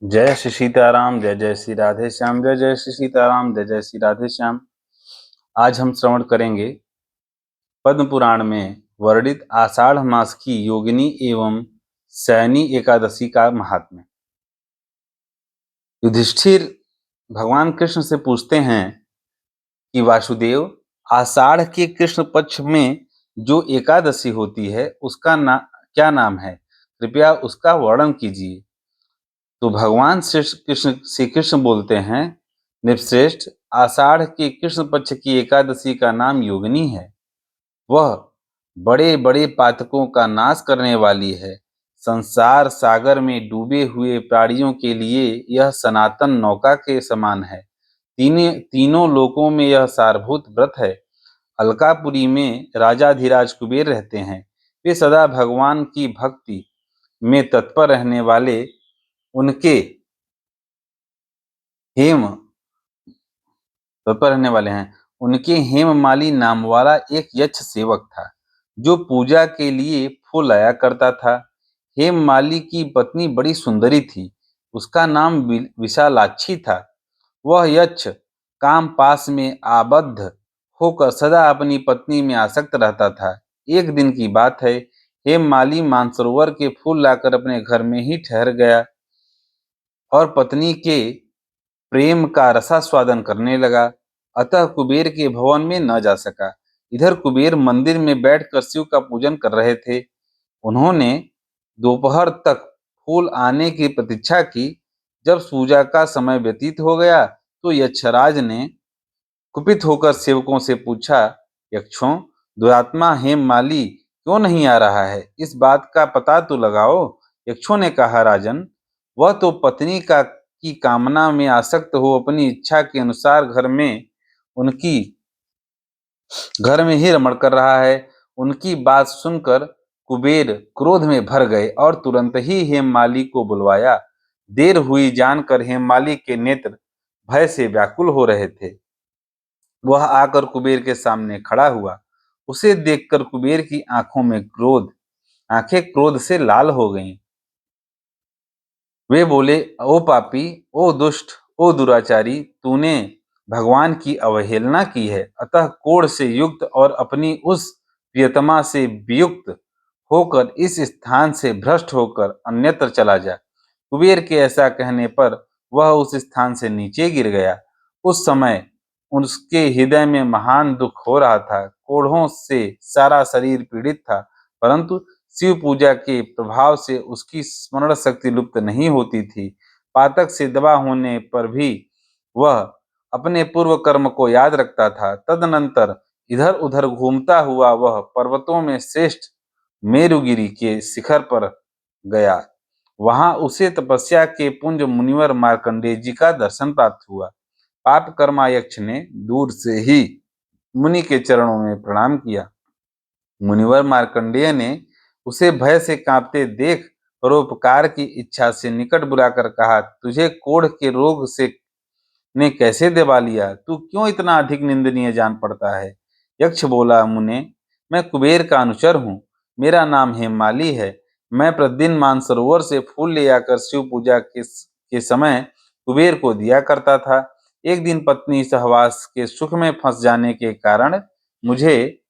जय श्री सीताराम, जय जय श्री राधे श्याम, जय जय श्री सीताराम, जय जय श्री राधे श्याम। आज हम श्रवण करेंगे पद्म पुराण में वर्णित आषाढ़ मास की योगिनी एवं शयनी एकादशी का महात्म्य। युधिष्ठिर भगवान कृष्ण से पूछते हैं कि वासुदेव, आषाढ़ के कृष्ण पक्ष में जो एकादशी होती है उसका क्या नाम है? कृपया उसका वर्णन कीजिए। तो भगवान श्री कृष्ण बोलते हैं, निपश्रेष्ठ, आषाढ़ के कृष्ण पक्ष की एकादशी का नाम योगिनी है। वह बड़े बड़े पातकों का नाश करने वाली है। संसार सागर में डूबे हुए प्राणियों के लिए यह सनातन नौका के समान है। तीनों लोकों में यह सारभूत व्रत है। अलकापुरी में राजाधिराज कुबेर रहते हैं। वे सदा भगवान की भक्ति में तत्पर रहने वाले उनके हेम तत्पर रहने वाले हैं। उनके हेममाली नाम वाला एक यक्ष सेवक था, जो पूजा के लिए फूल लाया करता था। हेममाली की पत्नी बड़ी सुंदरी थी। उसका नाम विशालाक्षी था। वह यक्ष काम पास में आबद्ध होकर सदा अपनी पत्नी में आसक्त रहता था। एक दिन की बात है, हेममाली मानसरोवर के फूल लाकर अपने घर में ही ठहर गया और पत्नी के प्रेम का रसास्वादन करने लगा। अतः कुबेर के भवन में न जा सका। इधर कुबेर मंदिर में बैठकर शिव का पूजन कर रहे थे। उन्होंने दोपहर तक फूल आने की प्रतीक्षा की। जब पूजा का समय व्यतीत हो गया तो यक्षराज ने कुपित होकर सेवकों से पूछा, यक्षों, दुरात्मा हेममाली क्यों नहीं आ रहा है? इस बात का पता तो लगाओ। यक्षों ने कहा, राजन, वह तो पत्नी की कामना में आसक्त हो अपनी इच्छा के अनुसार उनकी घर में ही रमण कर रहा है। उनकी बात सुनकर कुबेर क्रोध में भर गए और तुरंत ही हेममाली को बुलवाया। देर हुई जानकर हेममाली के नेत्र भय से व्याकुल हो रहे थे। वह आकर कुबेर के सामने खड़ा हुआ। उसे देखकर कुबेर की आंखें क्रोध से लाल हो गईं। वे बोले, ओ पापी, ओ दुष्ट, ओ दुराचारी, तूने भगवान की अवहेलना की है। अतः कोढ़ से युक्त और अपनी उस प्रियतमा से वियुक्त होकर इस स्थान से भ्रष्ट होकर अन्यत्र चला जा। कुबेर के ऐसा कहने पर वह उस स्थान से नीचे गिर गया। उस समय उसके हृदय में महान दुख हो रहा था। कोढ़ों से सारा शरीर पीड़ित था, परंतु शिव पूजा के प्रभाव से उसकी स्मरण शक्ति लुप्त नहीं होती थी। पातक से दबा होने पर भी वह अपने पूर्व कर्म को याद रखता था। तदनंतर इधर उधर घूमता हुआ वह पर्वतों में श्रेष्ठ मेरुगिरी के शिखर पर गया। वहां उसे तपस्या के पुंज मुनिवर मार्कंडेय जी का दर्शन प्राप्त हुआ। पाप कर्मा यक्ष ने दूर से ही मुनि के चरणों में प्रणाम किया। मुनिवर मार्कंडेय ने उसे भय से कांपते देख परोपकार की इच्छा से निकट बुलाकर कहा, तुझे कोढ़ के रोग से ने कैसे दबा लिया? तू क्यों इतना अधिक निंदनीय जान पड़ता है? यक्ष बोला, मुने, मैं कुबेर का अनुचर हूँ। मेरा नाम हेममाली है। मैं प्रतिदिन मानसरोवर से फूल ले आकर शिव पूजा के समय कुबेर को दिया करता था। एक दिन पत्नी सहवास के सुख में फंस जाने के कारण मुझे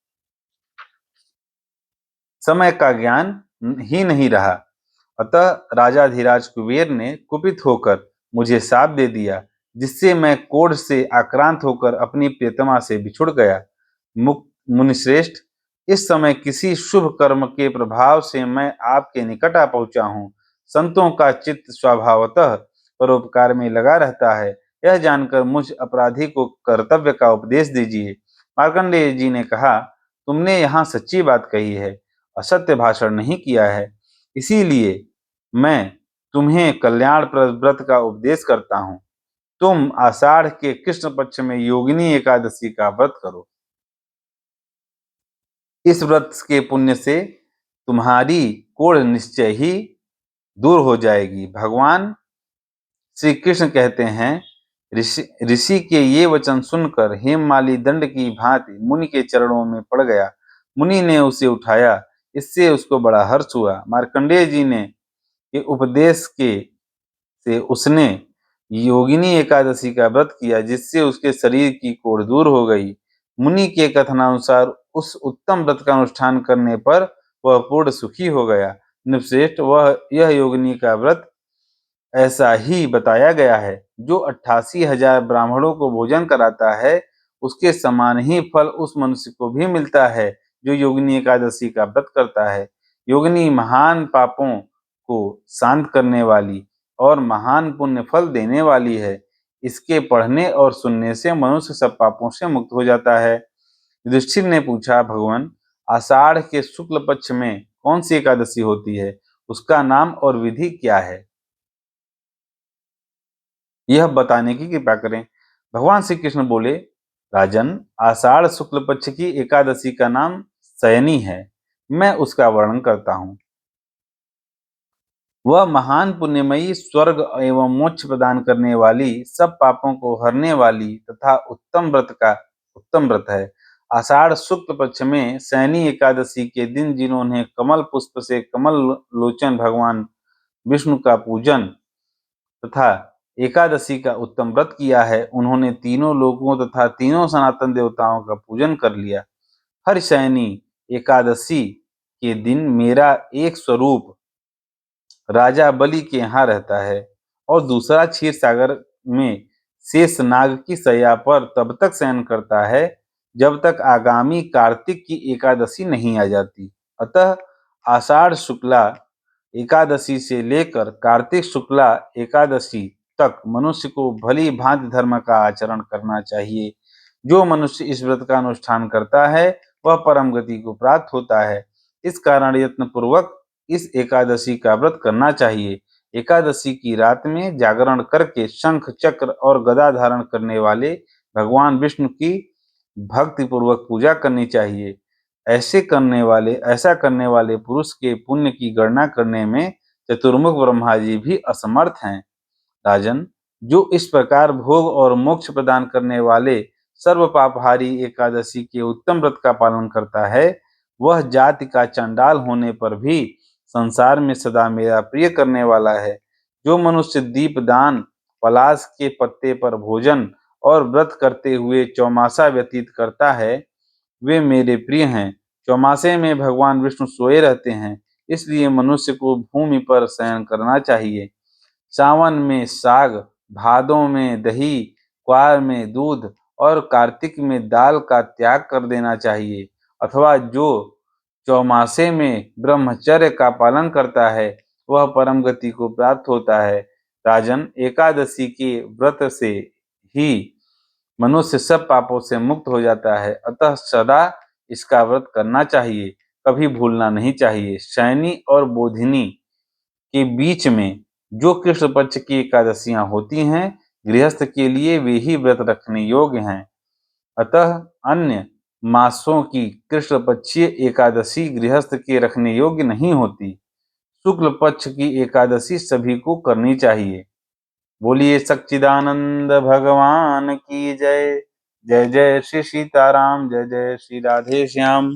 समय का ज्ञान ही नहीं रहा। अतः राजाधिराज कुबेर ने कुपित होकर मुझे शाप दे दिया, जिससे मैं कोढ़ से आक्रांत होकर अपनी प्रियतमा से बिछुड़ गया। मुनिश्रेष्ठ, इस समय किसी शुभ कर्म के प्रभाव से मैं आपके निकट आ पहुंचा हूँ। संतों का चित्त स्वभावतः परोपकार में लगा रहता है। यह जानकर मुझ अपराधी को कर्तव्य का उपदेश दीजिए। मार्कंडेय जी ने कहा, तुमने यहाँ सच्ची बात कही है, असत्य भाषण नहीं किया है। इसीलिए मैं तुम्हें कल्याणप्रद व्रत का उपदेश करता हूँ। तुम आषाढ़ के कृष्ण पक्ष में योगिनी एकादशी का व्रत करो। इस व्रत के पुण्य से तुम्हारी कोढ़ निश्चय ही दूर हो जाएगी। भगवान श्री कृष्ण कहते हैं, ऋषि के ये वचन सुनकर हेममाली दंड की भांति मुनि के चरणों में पड़ गया। मुनि ने उसे उठाया। इससे उसको बड़ा हर्ष हुआ। मार्कंडेय जी ने के उपदेश के से उसने योगिनी एकादशी का व्रत किया, जिससे उसके शरीर की कोढ़ दूर हो गई। मुनि के कथनानुसार उस उत्तम व्रत का अनुष्ठान करने पर वह पूर्ण सुखी हो गया। नृपश्रेष्ठ, वह यह योगिनी का व्रत ऐसा ही बताया गया है। जो 88,000 ब्राह्मणों को भोजन कराता है, उसके समान ही फल उस मनुष्य को भी मिलता है जो योगिनी एकादशी का व्रत करता है। योगिनी महान पापों को शांत करने वाली और महान पुण्य फल देने वाली है। इसके पढ़ने और सुनने से मनुष्य सब पापों से मुक्त हो जाता है। युधिष्ठिर ने पूछा, भगवान, आषाढ़ के शुक्ल पक्ष में कौन सी एकादशी होती है? उसका नाम और विधि क्या है? यह बताने की कृपा करें। भगवान श्री कृष्ण बोले, राजन, आषाढ़ शुक्ल पक्ष की एकादशी का नाम शयनी है। मैं उसका वर्णन करता हूँ। वह महान पुण्यमयी, स्वर्ग एवं मोक्ष प्रदान करने वाली, सब पापों को हरने वाली तथा उत्तम व्रत है। आषाढ़ शुक्ल पक्ष में शयनी एकादशी के दिन जिन्होंने कमल पुष्प से कमल लोचन भगवान विष्णु का पूजन तथा एकादशी का उत्तम व्रत किया है, उन्होंने तीनों लोकों तथा तीनों सनातन देवताओं का पूजन कर लिया। हर शयनी एकादशी के दिन मेरा एक स्वरूप राजा बलि के यहाँ रहता है और दूसरा क्षीर सागर में शेष नाग की शैया पर तब तक शयन करता है जब तक आगामी कार्तिक की एकादशी नहीं आ जाती। अतः आषाढ़ शुक्ला एकादशी से लेकर कार्तिक शुक्ला एकादशी तक मनुष्य को भली भांति धर्म का आचरण करना चाहिए। जो मनुष्य इस व्रत का अनुष्ठान करता है वह परम गति को प्राप्त होता है। इस कारण यत्न पूर्वक इस एकादशी का व्रत करना चाहिए। एकादशी की रात में जागरण करके शंख चक्र और गदा धारण करने वाले भगवान विष्णु की भक्ति पूर्वक पूजा करनी चाहिए। ऐसा करने वाले पुरुष के पुण्य की गणना करने में चतुर्मुख ब्रह्मा जी भी असमर्थ हैं। राजन, जो इस प्रकार भोग और मोक्ष प्रदान करने वाले सर्व पापहारी एकादशी के उत्तम व्रत का पालन करता है, वह जाति का चंडाल होने पर भी संसार में सदा मेरा प्रिय करने वाला है। जो मनुष्य दीपदान, पलाश के पत्ते पर भोजन और व्रत करते हुए चौमासा व्यतीत करता है, वे मेरे प्रिय हैं। चौमासे में भगवान विष्णु सोए रहते हैं, इसलिए मनुष्य को भूमि पर शयन करना चाहिए। सावन में साग, भादों में दही, क्वार में दूध और कार्तिक में दाल का त्याग कर देना चाहिए। अथवा जो चौमासे में ब्रह्मचर्य का पालन करता है वह परम गति को प्राप्त होता है। राजन, एकादशी के व्रत से ही मनुष्य सब पापों से मुक्त हो जाता है। अतः सदा इसका व्रत करना चाहिए, कभी भूलना नहीं चाहिए। शयनी और बोधिनी के बीच में जो कृष्ण पक्ष की एकादशियां होती हैं, गृहस्थ के लिए वे ही व्रत रखने योग्य हैं। अतः अन्य मासों की कृष्ण पक्षीय एकादशी गृहस्थ के रखने योग्य नहीं होती। शुक्ल पक्ष की एकादशी सभी को करनी चाहिए। बोलिए सच्चिदानंद भगवान की जय। जय जय श्री सीताराम, जय जय श्री राधे श्याम।